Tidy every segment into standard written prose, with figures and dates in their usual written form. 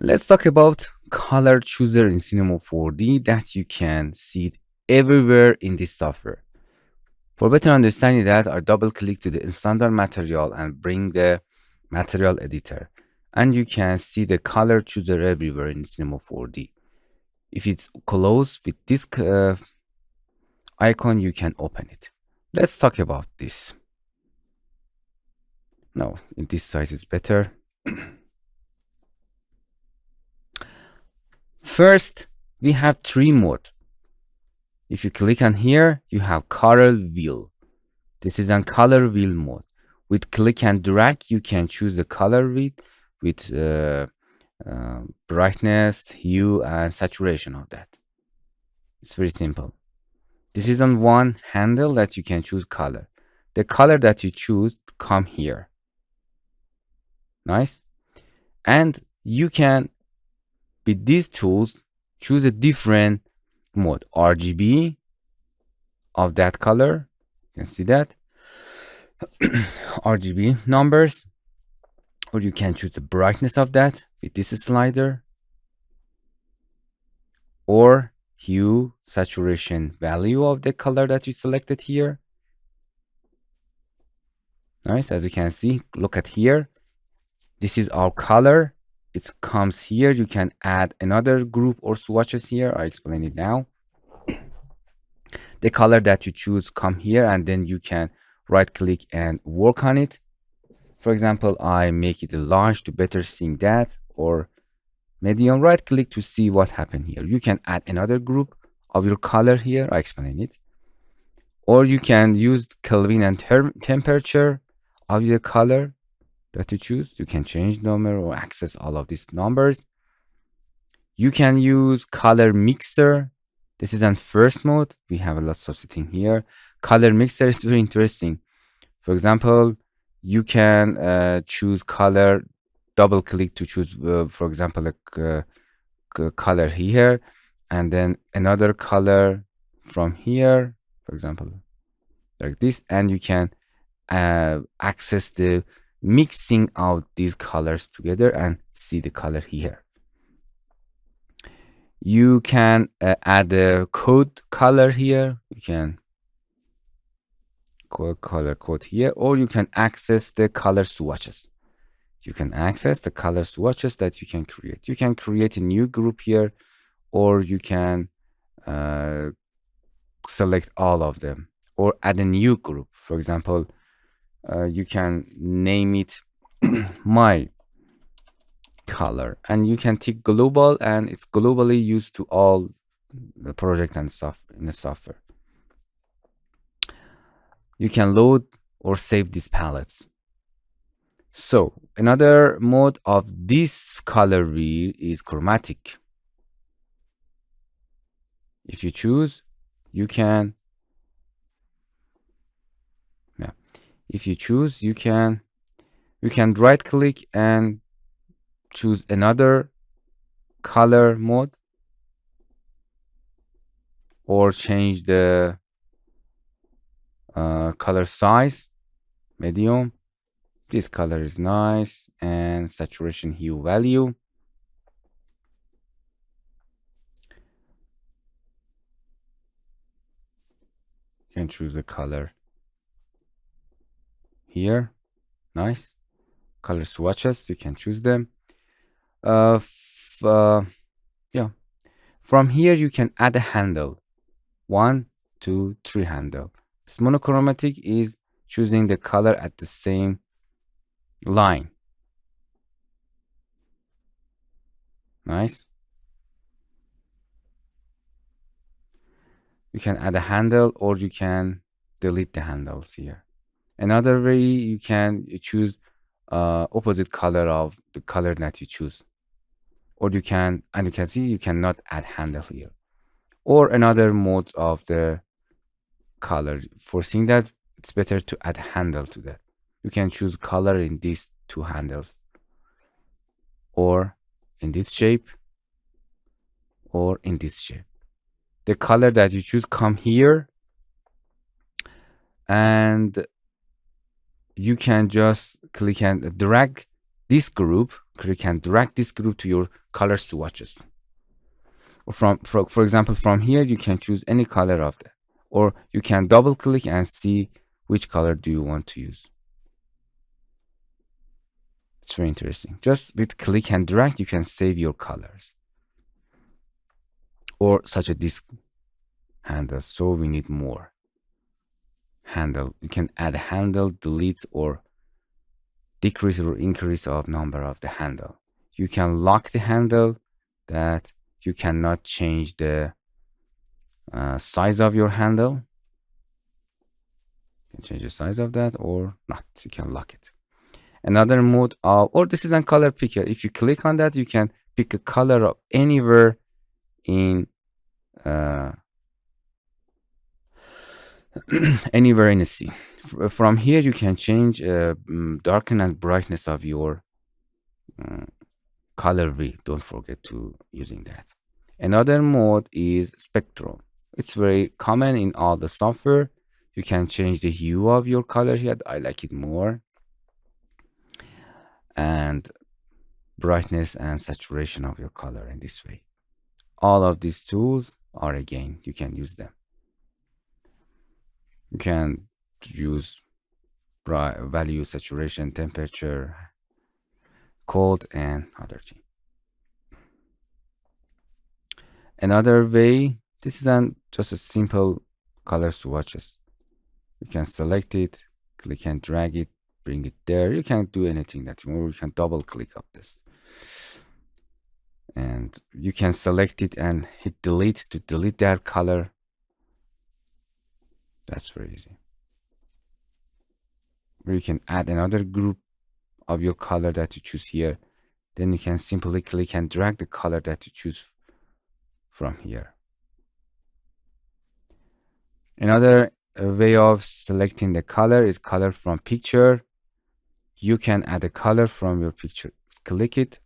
Let's talk about color chooser in Cinema 4D that you can see it everywhere in this software. For better understanding that, I double click to the standard material and bring the material editor. And you can see the color chooser everywhere in Cinema 4D. If it's closed with this icon, you can open it. Let's talk about this. No, in this size is better. First, we have 3 modes. If you click on here, you have color wheel. This is on color wheel mode. With click and drag, you can choose the color with brightness, hue, and saturation of that. It's very simple. This is on one handle that you can choose color. The color that you choose come here. Nice. And you can, with these tools, choose a different mode. RGB of that color. You can see that. RGB numbers. Or you can choose the brightness of that with this slider. Or hue, saturation value of the color that you selected here. Nice. As you can see, look at here. This is our color. It comes here. You can add another group or swatches here. I explain it now. The color that you choose come here, and then you can right click and work on it. For example, I make it a large to better see that, or medium. Right click to see what happened here. You can add another group of your color here. I explain it. Or you can use Kelvin and temperature of your color that you choose. You can change number or access all of these numbers. You can use color mixer. This is on first mode. We have a lot of setting here. Color mixer is very interesting. For example, you can choose color, double click to choose, for example, a color here, and then another color from here, for example, like this, and you can access the mixing out these colors together and see the color here. You can add a code color here. You can color code here, or you can access the color swatches. You can access the color swatches that you can create. You can create a new group here, or you can select all of them, or add a new group. For example, you can name it my color, and you can tick global, and it's globally used to all the project and stuff in the software. You can load or save these palettes. So another mode of this color wheel is chromatic. If you choose, you can, if you choose, you can right click and choose another color mode, or change the color size, medium. This color is nice, and saturation hue value. You can choose the color here. Nice. Color swatches, you can choose them. Yeah. From here, you can add a handle. 1, 2, 3 handle. This monochromatic is choosing the color at the same line. Nice. You can add a handle, or you can delete the handles here. Another way, you can choose opposite color of the color that you choose, or you can, and you can see you cannot add handle here. Or another mode of the color. For seeing that, it's better to add handle to that. You can choose color in these 2 handles, or in this shape, or in this shape. The color that you choose come here, and you can just click and drag this group, click and drag this group to your color swatches. Or for example, from here you can choose any color of that, or you can double click and see which color do you want to use. It's very interesting. Just with click and drag you can save your colors, or such a disk handle. So we need more handle. You can add handle, delete, or decrease or increase of number of the handle. You can lock the handle, that you cannot change the size of your handle. You can change the size of that or not. You can lock it. Another mode of, or this is a color picker. If you click on that, you can pick a color of anywhere in anywhere in the scene. From here you can change darken and brightness of your color V. Don't forget to using that. Another mode is spectrum. It's very common in all the software. You can change the hue of your color here. I like it more. And brightness and saturation of your color in this way. All of these tools are, again, you can use them. You can use value, saturation, temperature, cold, and other thing. Another way, this is just a simple color swatches. You can select it, click and drag it, bring it there. You can do anything that you want. You can double click on this. And you can select it and hit delete to delete that color. That's very easy. Or you can add another group of your color that you choose here. Then you can simply click and drag the color that you choose from here. Another way of selecting the color is color from picture. You can add a color from your picture. Click it.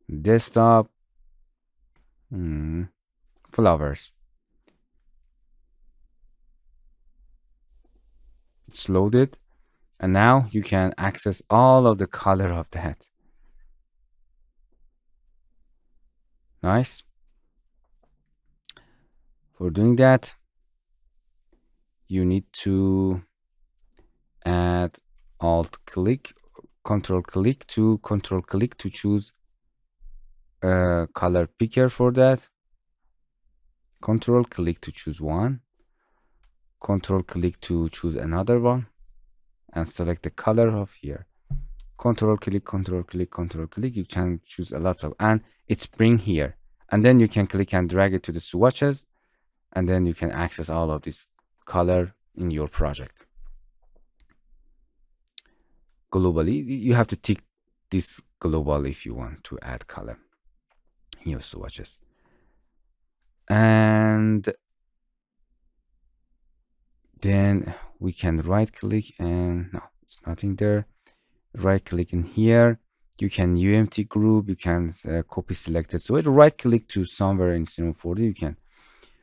Desktop. Flowers. It's loaded. And now you can access all of the color of that. Nice. For doing that, you need to add Alt click, Control click to choose a color picker for that. Control click to choose one. Control click to choose another one, and select the color of here. Control click, Control click, Control click. You can choose a lot of, and it's bring here. And then you can click and drag it to the swatches, and then you can access all of this color in your project. Globally, you have to tick this global if you want to add color in your swatches. And then we can right click, and no, it's nothing there. Right click in here. You can UMT group, you can copy selected. So right click to somewhere in Cinema 4D. You can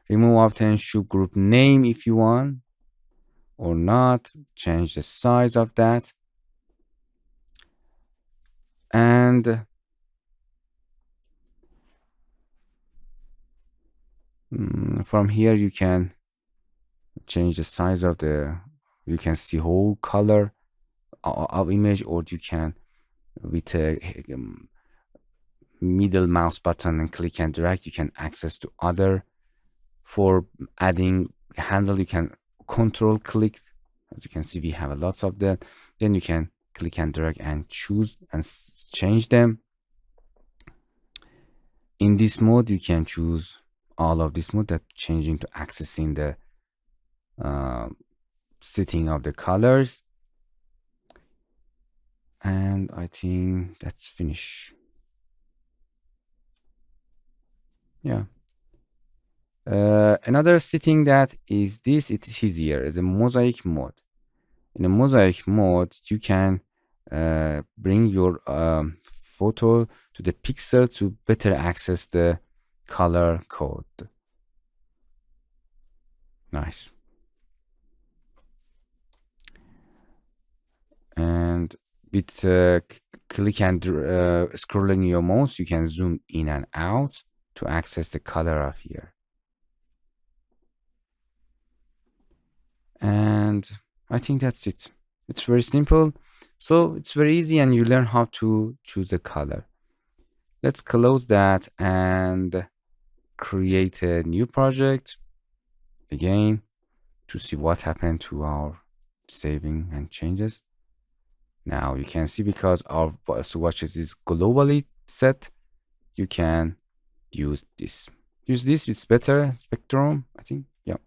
remove often, show group name if you want or not. Change the size of that. And from here you can change the size of the, you can see whole color of image, or you can with a middle mouse button and click and drag, you can access to other. For adding handle, you can control click. As you can see, we have lots of that. Then you can click and drag and choose and change them. In this mode, you can choose all of this mode, that changing to accessing the setting of the colors. And I think that's finished. Yeah. Another setting that is this, it is easier, is a mosaic mode. In a mosaic mode, you can bring your photo to the pixel to better access the color code. Nice. And with click and scrolling your mouse, you can zoom in and out to access the color of here. And I think that's it. It's very simple. So it's very easy and you learn how to choose a color. Let's close that and create a new project again to see what happened to our saving and changes. Now you can see because our swatches is globally set, you can use this. Use this, it's better. Spectrum, I think, yeah.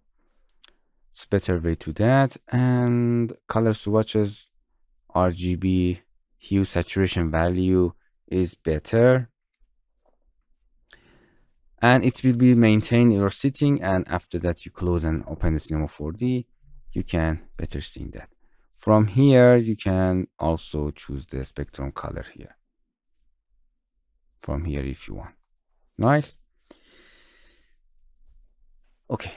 It's better way to that. And color swatches, RGB, hue saturation value is better. And it will be maintained your setting. And after that, you close and open the Cinema 4D, you can better see that. From here, you can also choose the spectrum color here. From here if you want. Nice. Okay,